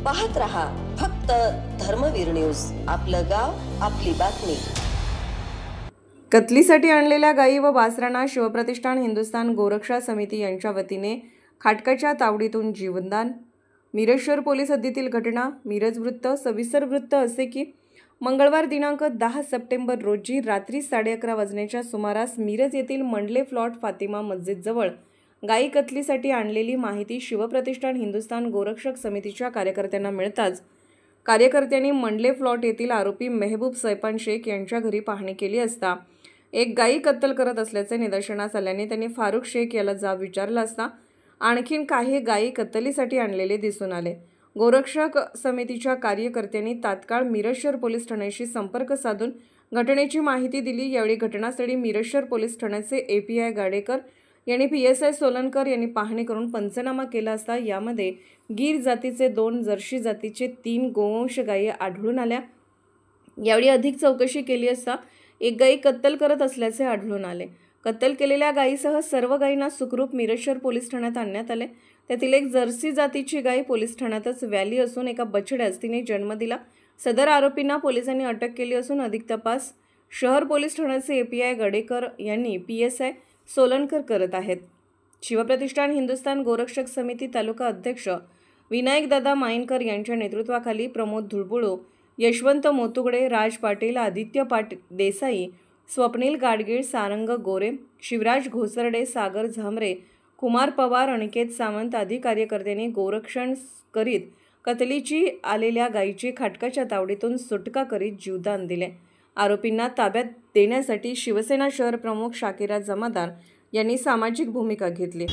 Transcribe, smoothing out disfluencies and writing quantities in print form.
पाहत रहा फक्त धर्मवीर न्यूज। आपलं गाव आपली बातमी। कत्लीसाठी आणलेल्या गायी व वासरांना शिवप्रतिष्ठान हिंदुस्थान गोरक्षा समिती यांच्या वतीने खाटकाच्या तावडीतून जीवनदान। मिरज शहर पोलीस हद्दीतील घटना। मिरज वृत्त। सविस्तर वृत्त असे की मंगळवार दिनांक 10 सप्टेंबर रोजी रात्री 11:30 वाजण्याच्या सुमारास मिरज येथील मंडले प्लॉट फातिमा मस्जिद जवळ गायी कत्लीसाठी आणलेली माहिती शिवप्रतिष्ठान हिंदुस्थान गोरक्षक समितीच्या कार्यकर्त्यांना मिळताच कार्यकर्त्यांनी मंडले प्लॉट येथील आरोपी मेहबूब सैपान शेख यांच्या घरी पाहणी केली असता एक गायी कत्तल करत असल्याचे निदर्शनास आल्याने त्यांनी फारुख शेख याला जाब विचारला असता आणखीन काही गायी कत्तलीसाठी आणलेले दिसून आले। गोरक्षक समितीच्या कार्यकर्त्यांनी तात्काळ मिरज शहर पोलीस ठाण्याशी संपर्क साधून घटनेची माहिती दिली। यावेळी घटनास्थळी मिरज शहर पोलीस ठाण्याचे API गाडेकर यांनी PSI सोलनकर यांनी पाहणी करून पंचनामा केला असता यामध्ये गीर जातीचे 2, जर्सी जातीचे 3 गोवंश गायी आढळून आल्या। यावेळी अधिक चौकशी केली असता एक गायी कत्तल करत असल्याचे आढळून आले। कत्तल केलेल्या गायीसह सर्व गायींना सुखरूप मिरज शहर पोलीस ठाण्यात आणण्यात आले। त्यातील एक जर्सी जातीची गाय पोलीस ठाण्यातच व्याली असून एका बछड्यास तिने जन्म दिला। सदर आरोपींना पोलिसांनी अटक केली असून अधिक तपास शहर पोलीस ठाण्याचे API गाडेकर यांनी PSI सोलनकर करत आहेत। शिवप्रतिष्ठान हिंदुस्थान गोरक्षक समिती तालुका अध्यक्ष विनायकदादा माईनकर यांच्या नेतृत्वाखाली प्रमोद धुळबुळू, यशवंत मोतुगडे, राज पाटील, आदित्य देसाई, स्वप्नील गाडगीळ, सारंग गोरे, शिवराज घोसरडे, सागर झामरे, कुमार पवार, अनिकेत सावंत आदी कार्यकर्त्यांनी गोरक्षण करीत कत्लीची आलेल्या गायीची खाटकाच्या तावडीतून सुटका करीत जीवदान दिले। आरोपींना ताब्यात देण्यासाठी शिवसेना शहर प्रमुख शाकिरा जमादार यांनी सामाजिक भूमिका घेतली।